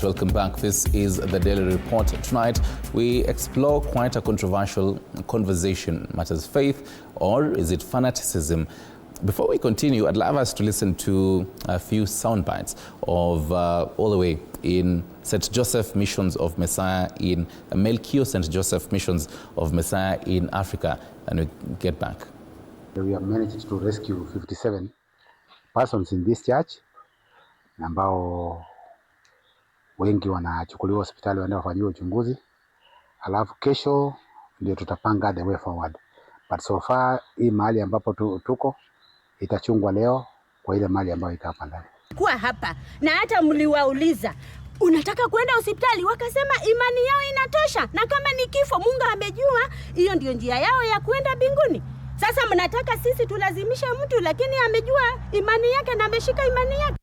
Welcome back. This is the Daily Report. Tonight, we explore quite a controversial conversation. Matters faith or is it fanaticism? Before we continue, I'd love us to listen to a few sound bites of all the way in St. Joseph Missions of Messiah in Melchior St. Joseph Missions of Messiah in Africa, and we get back. We have managed to rescue 57 persons in this church, ambao wengi wanachukuliwa hospitali waende wafanyiwe uchunguzi, alafu kesho ndio tutapanga the way forward. But so far hii mahali ambapo tuko itachungwa leo kwa ile mali ambayo iko hapa ndani. Kwa hapa na hata mliwauliza unataka kwenda hospitali, wakasema imani yao inatosha, na kama ni kifo Mungu amejua hiyo ndio njia yao ya kwenda mbinguni. Sasa mnataka sisi tulazimisha mtu, lakini amejua imani yake na ameshika imani yake.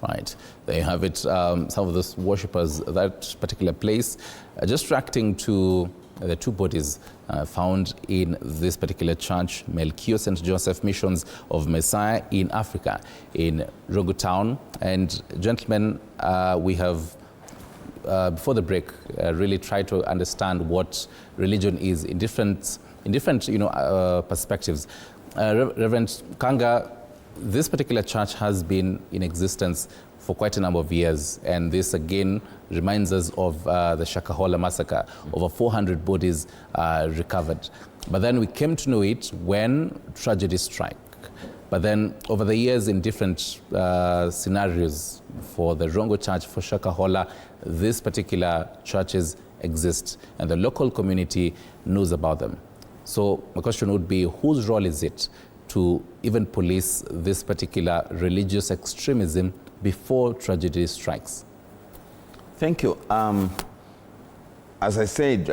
Right, there you have it. Some of those worshippers, that particular place, just reacting to the two bodies found in this particular church, Melchior St. Joseph Missions of Messiah in Africa, in Rongo Town. And gentlemen, we have, before the break, really tried to understand what religion is in different perspectives. Reverend Kanga, this particular church has been in existence for quite a number of years, and this again reminds us of the Shakahola massacre. Over 400 bodies recovered. But then we came to know it when tragedy struck. But then over the years, in different scenarios, for the Rongo Church, for Shakahola, these particular churches exist, and the local community knows about them. So my question would be, whose role is it to even police this particular religious extremism before tragedy strikes? Thank you. As I said,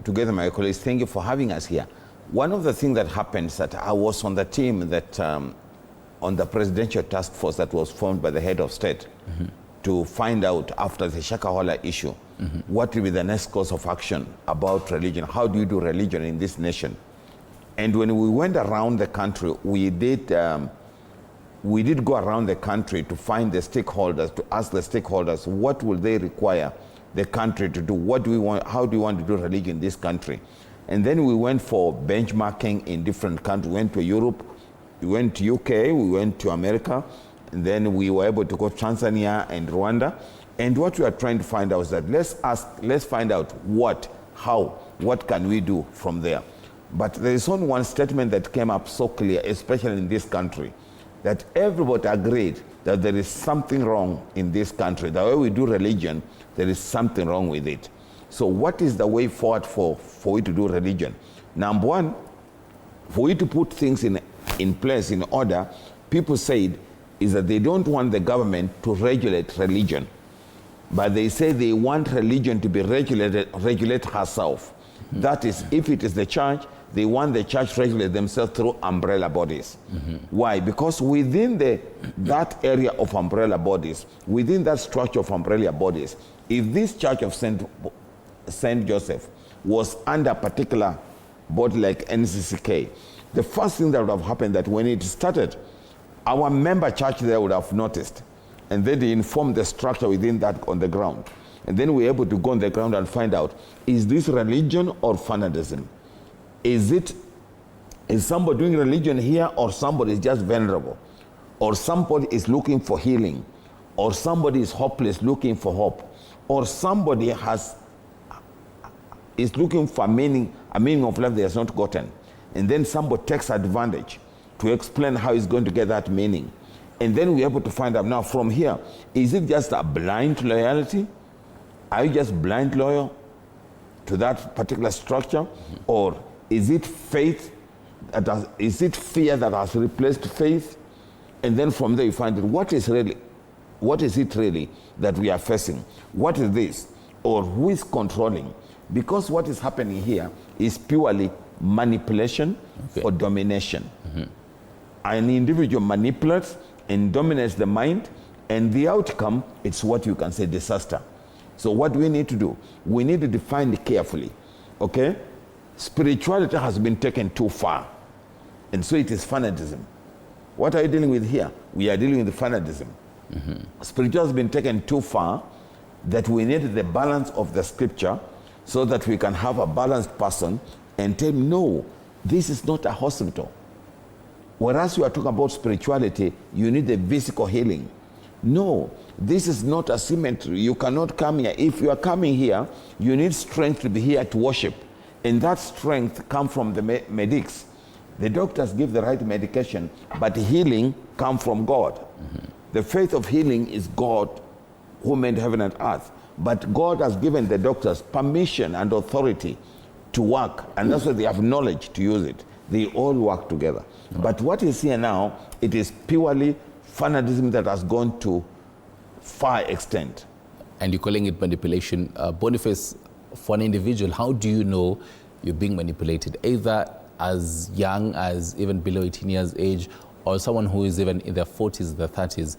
together with my colleagues, thank you for having us here. One of the things that happened is that I was on the team that, on the presidential task force that was formed by the head of state to find out after the Shakahola issue, what will be the next course of action about religion. How do you do religion in this nation? And when we went around the country, we did go around the country to find the stakeholders, to ask the stakeholders, what will they require the country to do? What do we want? How do you want to do religion in this country? And then we went for benchmarking in different countries. We went to Europe, we went to UK, we went to America, and then we were able to go to Tanzania and Rwanda. And what we are trying to find out is that let's find out what can we do from there. But there is only one statement that came up so clear, especially in this country, that everybody agreed that there is something wrong in this country. The way we do religion, there is something wrong with it. So what is the way forward for we to do religion? Number one, for we to put things in place, in order, people said, is that they don't want the government to regulate religion. But they say they want religion to be regulate herself. That is, if it is the church, they want the church to regulate themselves through umbrella bodies. Why? Because within that area of umbrella bodies, within that structure of umbrella bodies, if this church of St. Joseph was under a particular body like NCCK, the first thing that would have happened that when it started, our member church there would have noticed, and then they informed the structure within that on the ground. And then we're able to go on the ground and find out, is this religion or fanaticism? Is somebody doing religion here, or somebody is just venerable? Or somebody is looking for healing? Or somebody is hopeless looking for hope? Or somebody is looking for a meaning of life they has not gotten? And then somebody takes advantage to explain how he's going to get that meaning. And then we're able to find out now from here, is it just a blind loyalty? Are you just blind loyal to that particular structure? Or is it faith is it fear that has replaced faith? And then from there you find out what is it really that we are facing? What is this? Or who is controlling? Because what is happening here is purely manipulation or domination. An individual manipulates and dominates the mind, and the outcome, it's what you can say disaster. So what do we need to do? We need to define it carefully, okay? Spirituality has been taken too far, and so it is fanaticism. What are you dealing with here? We are dealing with fanaticism. Spirituality has been taken too far, that we need the balance of the scripture so that we can have a balanced person and tell him, no, this is not a hospital. Whereas you are talking about spirituality, you need the physical healing. No, this is not a cemetery. You cannot come here. If you are coming here, you need strength to be here to worship. And that strength comes from the medics. The doctors give the right medication, but healing comes from God. The faith of healing is God who made heaven and earth. But God has given the doctors permission and authority to work, and that's why they have knowledge to use it. They all work together. But what is here now, it is purely fanaticism that has gone to far extent. And you're calling it manipulation. Boniface, for an individual, how do you know you're being manipulated? Either as young as even below 18 years age, or someone who is even in their 40s, their 30s.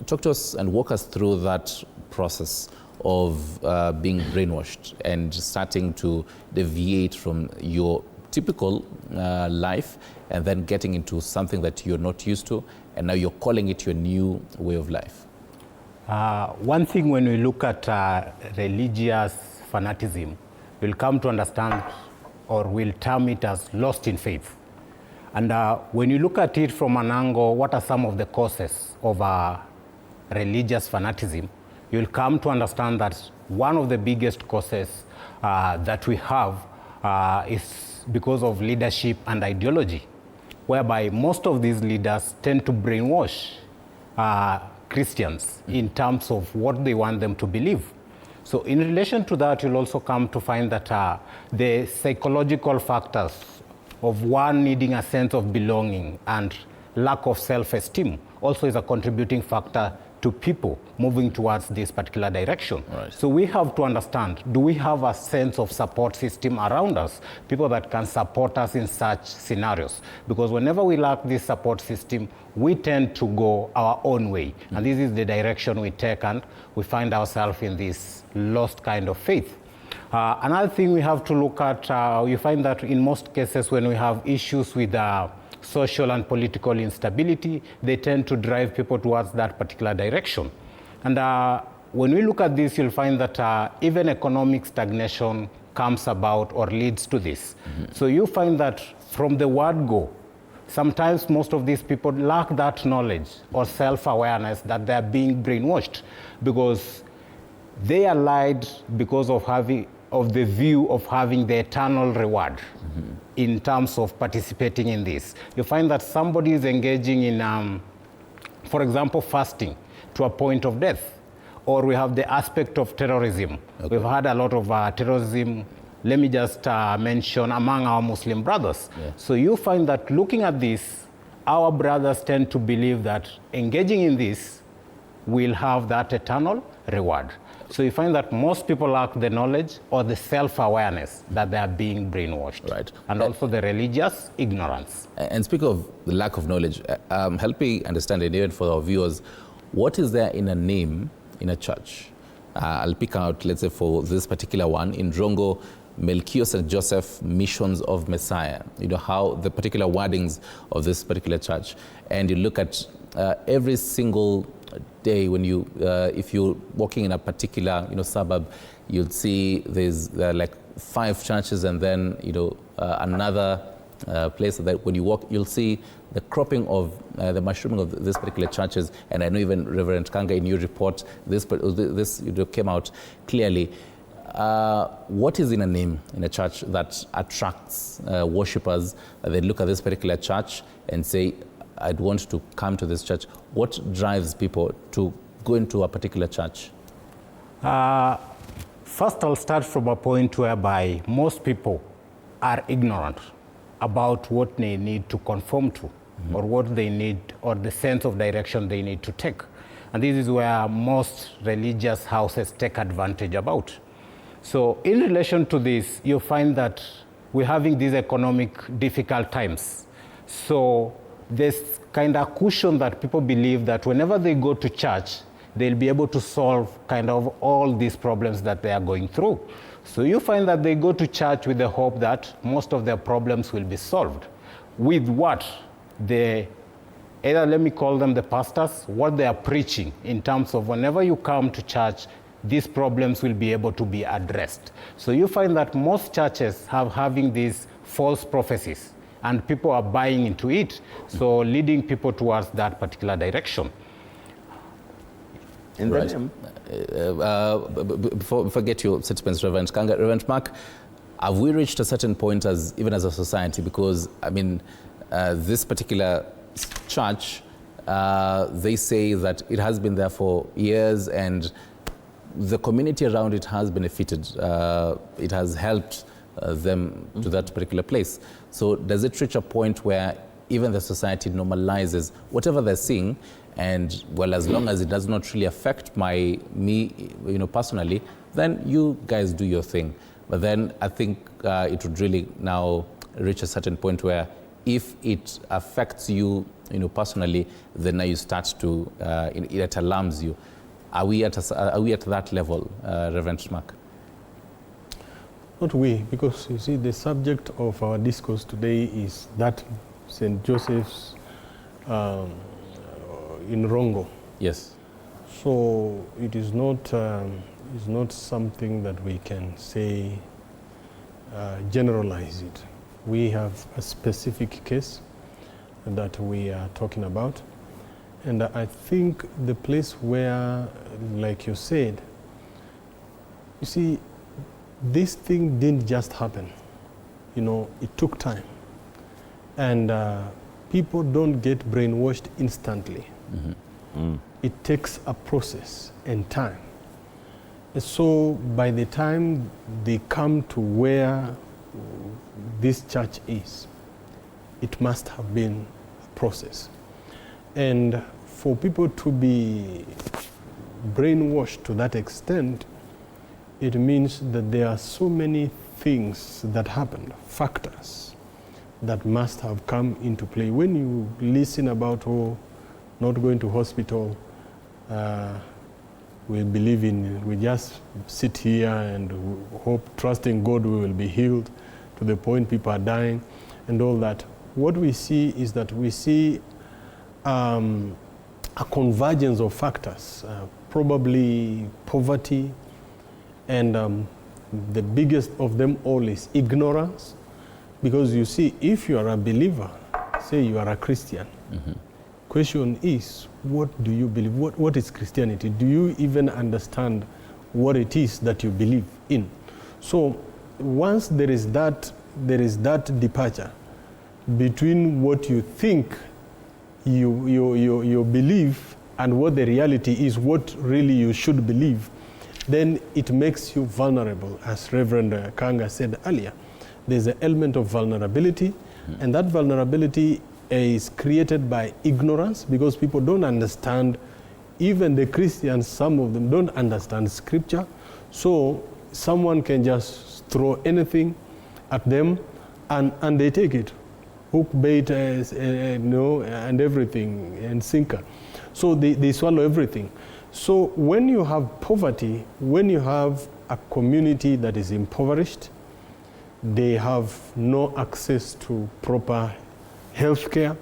Talk to us and walk us through that process of being brainwashed and starting to deviate from your typical life and then getting into something that you're not used to, and now you're calling it your new way of life. One thing when we look at religious fanaticism, we'll come to understand, or we'll term it as lost in faith. And when you look at it from an angle, what are some of the causes of religious fanaticism, you'll come to understand that one of the biggest causes that we have is because of leadership and ideology, whereby most of these leaders tend to brainwash Christians in terms of what they want them to believe. So in relation to that, you'll also come to find that the psychological factors of one needing a sense of belonging and lack of self-esteem also is a contributing factor to people moving towards this particular direction. Right. So we have to understand, do we have a sense of support system around us, people that can support us in such scenarios? Because whenever we lack this support system, we tend to go our own way. And this is the direction we take, and we find ourselves in this lost kind of faith. Another thing we have to look at, you find that in most cases when we have issues with social and political instability, they tend to drive people towards that particular direction. And when we look at this, you'll find that even economic stagnation comes about or leads to this. So you find that from the word go, sometimes most of these people lack that knowledge or self-awareness that they're being brainwashed, because they are lied because of the view of having the eternal reward in terms of participating in this. You find that somebody is engaging in, for example, fasting to a point of death. Or we have the aspect of terrorism. Okay. We've had a lot of terrorism, let me just mention, among our Muslim brothers. Yeah. So you find that looking at this, our brothers tend to believe that engaging in this will have that eternal reward. So you find that most people lack the knowledge or the self-awareness that they are being brainwashed. Right. And also the religious ignorance. And speak of the lack of knowledge, help me understand, and even for our viewers, what is there in a name in a church? I'll pick out, let's say for this particular one, in Drongo, Melchior and Joseph Missions of Messiah. You know, how the particular wordings of this particular church. And you look at every single day when you, if you're walking in a particular, suburb, you'll see there's like 5 churches, and then, another place that when you walk, you'll see the cropping of the mushrooming of this particular churches. And I know even Reverend Kanga, in your report, this came out clearly. What is in a name in a church that attracts worshippers? They look at this particular church and say, I'd want to come to this church. What drives people to go into a particular church? First, I'll start from a point whereby most people are ignorant about what they need to conform to, or what they need, or the sense of direction they need to take. And this is where most religious houses take advantage about. So in relation to this, you find that we're having these economic difficult times. So there's kind of cushion that people believe that whenever they go to church, they'll be able to solve kind of all these problems that they are going through. So you find that they go to church with the hope that most of their problems will be solved. With what? The either let me call them the pastors, what they are preaching in terms of whenever you come to church, these problems will be able to be addressed. So you find that most churches having these false prophecies, and people are buying into it, so leading people towards that particular direction. Right. Before I get your statements, Reverend Kanga, Reverend Mark, have we reached a certain point even as a society? Because, I mean, this particular church, they say that it has been there for years and the community around it has benefited. It has helped them to that particular place. So does it reach a point where even the society normalizes whatever they're seeing, and well, as long as it does not really affect me, personally, then you guys do your thing. But then I think it would really now reach a certain point where if it affects you, personally, then now you start to, it alarms you. Are we at that level, Reverend Mark? Not we, because you see, the subject of our discourse today is that St. Joseph's in Rongo. Yes. So it is not something that we can say generalize it. We have a specific case that we are talking about, and I think the place where, like you said, you see, this thing didn't just happen. It took time, and people don't get brainwashed instantly. Mm-hmm. It takes a process and time. And so by the time they come to where this church is, it must have been a process. And for people to be brainwashed to that extent, it means that there are so many things that happened, factors that must have come into play. When you listen about, not going to hospital, we just sit here and hope, trusting God we will be healed, to the point people are dying and all that. What we see is that we see a convergence of factors, probably poverty, and the biggest of them all is ignorance. Because you see, if you are a believer, say you are a Christian, mm-hmm. Question is, what do you believe? What is Christianity? Do you even understand what it is that you believe in? So once there is that departure between what you think you believe and what the reality is, what really you should believe, then it makes you vulnerable. As Reverend Kanga said earlier, there's an element of vulnerability, and that vulnerability is created by ignorance, because people don't understand. Even the Christians, some of them don't understand scripture, so someone can just throw anything at them and they take it, hook, bait, and everything, and sinker. So they swallow everything. So when you have poverty, when you have a community that is impoverished, they have no access to proper health care.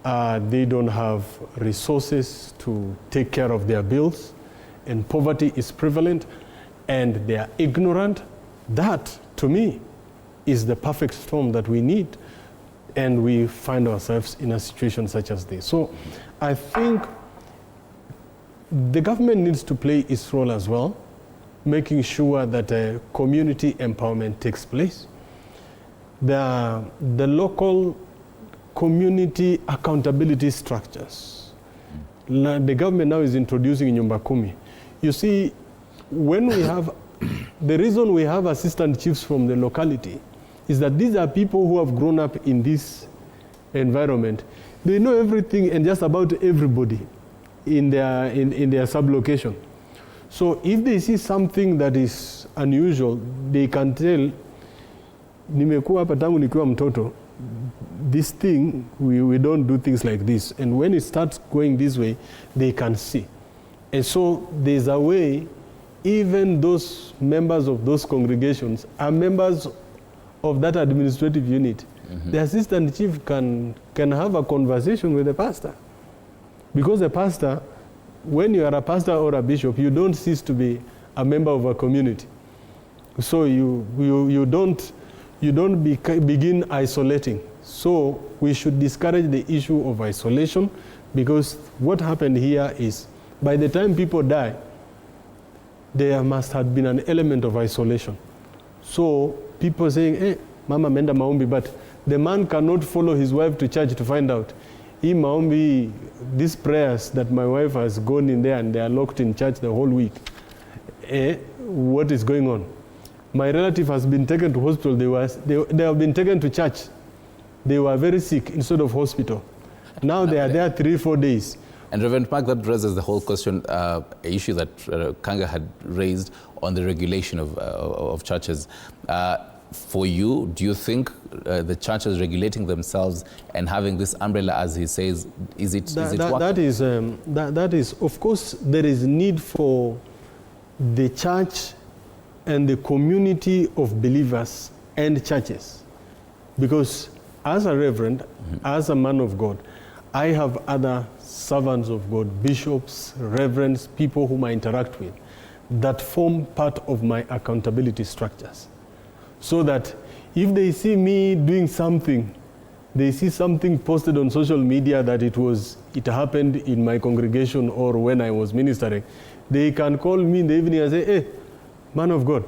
They don't have resources to take care of their bills, and poverty is prevalent, and they are ignorant. That, to me, is the perfect storm that we need, and we find ourselves in a situation such as this. So I think the government needs to play its role as well, making sure that community empowerment takes place. The local community accountability structures. The government now is introducing Nyumba Kumi. You see, when we have, the reason we have assistant chiefs from the locality is that these are people who have grown up in this environment. They know everything and just about everybody in their sub-location. So if they see something that is unusual, they can tell, nimekuwa hapa tangu nikiwa mtoto, this thing, we don't do things like this. And when it starts going this way, they can see. And so there's a way, even those members of those congregations are members of that administrative unit. the assistant chief can have a conversation with the pastor. Because the pastor, when you are a pastor or a bishop, you don't cease to be a member of a community. So you don't begin isolating. So we should discourage the issue of isolation, because what happened here is, by the time people die, there must have been an element of isolation. So people saying, hey, mama menda maombi, but the man cannot follow his wife to church to find out, maombi, these prayers that my wife has gone in there and they are locked in church the whole week. What is going on? My relative has been taken to hospital. They have been taken to church. They were very sick instead of hospital. Now they are there 3-4 days. And Reverend Mark, that raises the whole question, issue that Kanga had raised on the regulation of churches. For you, do you think the churches regulating themselves and having this umbrella, as he says, is it working? That is, of course, there is need for the church and the community of believers and churches. Because as a reverend, as a man of God, I have other servants of God, bishops, reverends, people whom I interact with, that form part of my accountability structures. So that if they see me doing something, they see something posted on social media that it happened in my congregation or when I was ministering, they can call me in the evening and say, hey, man of God,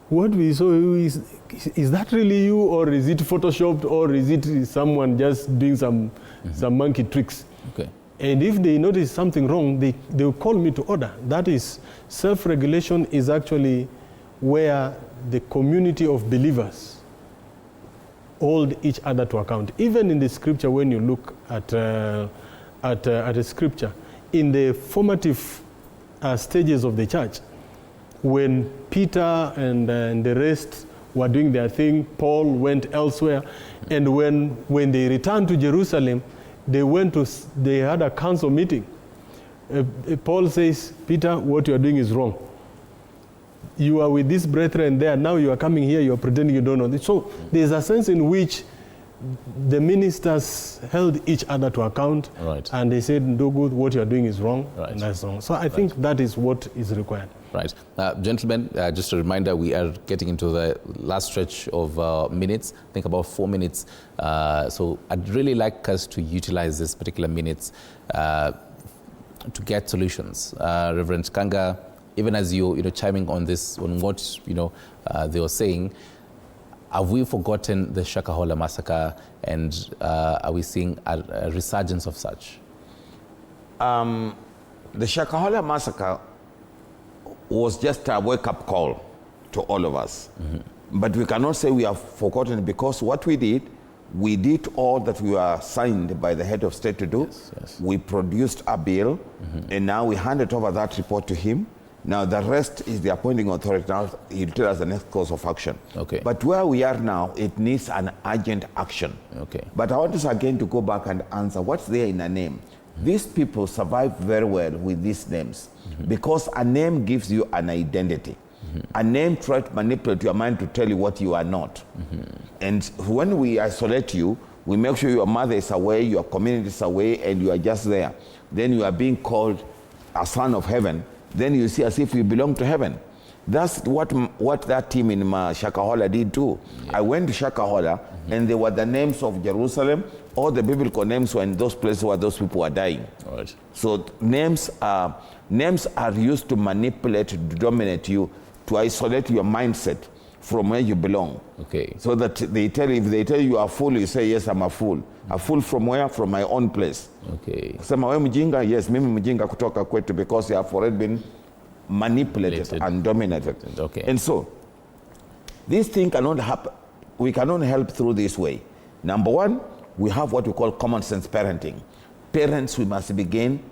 what we saw, is that really you, or is it photoshopped, or is it someone just doing some monkey tricks? Okay. And if they notice something wrong, they will call me to order. That is, self-regulation is actually where the community of believers hold each other to account. Even in the scripture, when you look at the scripture, in the formative stages of the church, when Peter and the rest were doing their thing, Paul went elsewhere, and when they returned to Jerusalem, they had a council meeting. Paul says, Peter, what you are doing is wrong. You are with these brethren there, now you are coming here, you are pretending you don't know this. So there's a sense in which the ministers held each other to account, right, and they said, Ndogo, what you are doing is wrong, right, and that's wrong. So I think that is what is required. Right. Gentlemen, just a reminder, we are getting into the last stretch of minutes, I think about 4 minutes. So I'd really like us to utilize this particular minutes to get solutions. Reverend Kanga, even as you chiming on this, on what they were saying, have we forgotten the Shakahola massacre, and are we seeing a resurgence of such? The Shakahola massacre was just a wake-up call to all of us. But we cannot say we have forgotten, because what we did all that we were signed by the head of state to do. Yes, yes. We produced a bill, and now we handed over that report to him. Now the rest is the appointing authority. Now he'll tell us the next course of action. Okay. But where we are now, it needs an urgent action. Okay. But I want us again to go back and answer what's there in a name. These people survive very well with these names, because a name gives you an identity. A name tries to manipulate your mind to tell you what you are not. And when we isolate you, we make sure your mother is away, your community is away, and you are just there. Then you are being called a son of heaven. Then you see as if you belong to heaven. That's what that team in Shakahola did too. Yeah. I went to Shakahola, and there were the names of Jerusalem. All the biblical names were in those places where those people were dying. Right. So names are used to manipulate, to dominate you, to isolate your mindset from where you belong. Okay. So that if they tell you you are a fool, you say, yes, I'm a fool. A fool from where? From my own place. Okay. Sema we mjinga? Yes, mimi mjinga kutoka kwetu, because you have already been manipulated and dominated. Okay. And so, this thing cannot happen. We cannot help through this way. Number one, we have what we call common sense parenting. Parents, we must begin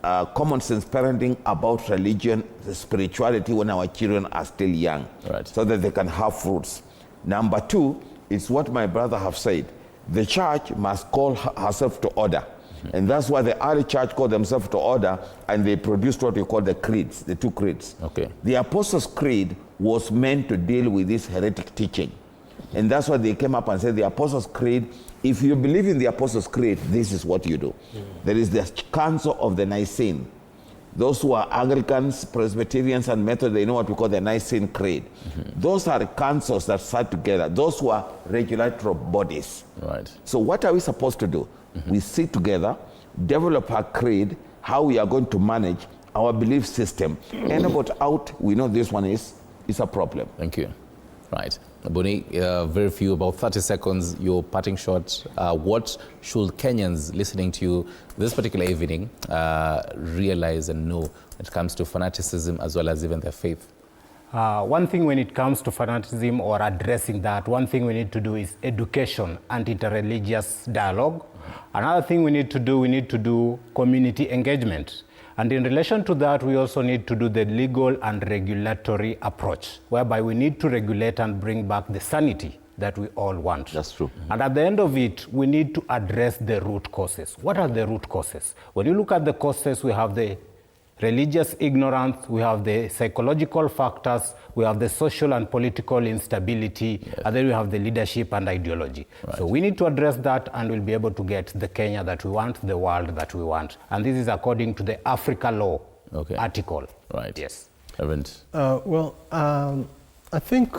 common sense parenting about religion, spirituality when our children are still young, right, so that they can have fruits. Number two is what my brother have said. The church must call herself to order. And that's why the early church called themselves to order, and they produced what we call the creeds, the 2 creeds. Okay. The Apostles' Creed was meant to deal with this heretic teaching. And that's why they came up and said the Apostles' Creed, if you believe in the Apostles' Creed, this is what you do. There is the Council of the Nicene. Those who are Anglicans, Presbyterians, and Methodist, they know what we call the Nicene Creed. Those are councils that sat together. Those who are regulatory bodies. Right. So what are we supposed to do? We sit together, develop our creed, how we are going to manage our belief system. And about out, we know this one is a problem. Thank you. Right. Boni, very few, about 30 seconds, your parting shot. What should Kenyans listening to you this particular evening realize and know when it comes to fanaticism as well as even their faith? One thing when it comes to fanaticism or addressing that, one thing we need to do is education and interreligious dialogue. Another thing we need to do community engagement. And in relation to that, we also need to do the legal and regulatory approach, whereby we need to regulate and bring back the sanity that we all want. That's true. And at the end of it, we need to address the root causes. What are the root causes? When you look at the causes, we have the religious ignorance, we have the psychological factors, we have the social and political instability, and then we have the leadership and ideology. Right. So we need to address that, and we'll be able to get the Kenya that we want, the world that we want. And this is according to the Africa Law article. Right. Yes. Reverend. I think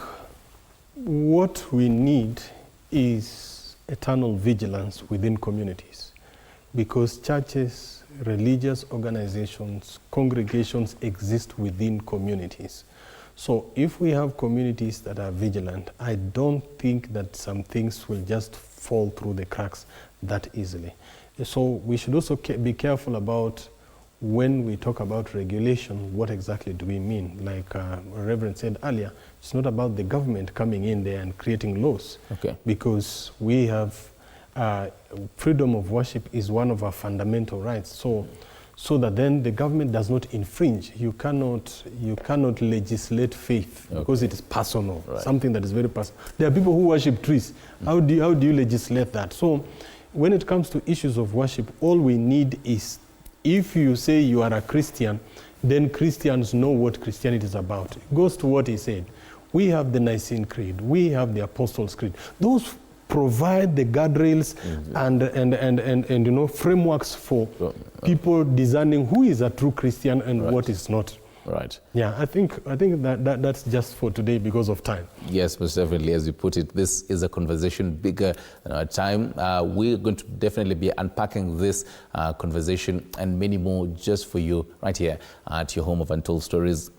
what we need is eternal vigilance within communities, because churches, religious organizations, congregations exist within communities. So if we have communities that are vigilant, I don't think that some things will just fall through the cracks that easily. So we should also be careful about when we talk about regulation, what exactly do we mean? Like Reverend said earlier, it's not about the government coming in there and creating laws, because we have freedom of worship is one of our fundamental rights. So that then the government does not infringe. You cannot legislate faith because it is personal, something that is very personal. There are people who worship trees. How do you legislate that? So when it comes to issues of worship, all we need is, if you say you are a Christian, then Christians know what Christianity is about. It goes to what he said. We have the Nicene Creed. We have the Apostles' Creed. Those provide the guardrails and frameworks for people discerning who is a true Christian and what is not. Right. Yeah, I think that's just for today because of time. Yes, most definitely, as you put it, this is a conversation bigger than our time. We're going to definitely be unpacking this conversation and many more just for you right here at your home of Untold Stories.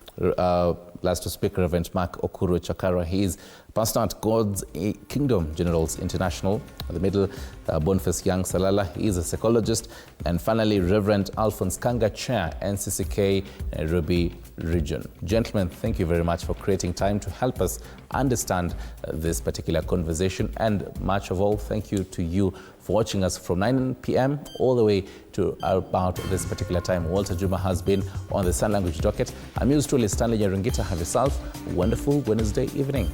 Last to speak, Reverend Mark Okuro Chakara. He is pastor at God's Kingdom Generals International, the Middle Boniface Young Salala. He is a psychologist. And finally, Reverend Alphonse Kanga, Chair, NCCK, Nairobi Region. Gentlemen, thank you very much for creating time to help us understand this particular conversation. And much of all, thank you to you for watching us from 9 p.m. all the way to about this particular time. Walter Juma has been on the Sign Language docket. I'm yours truly, Stanley Nyarungita. Have yourself a wonderful Wednesday evening.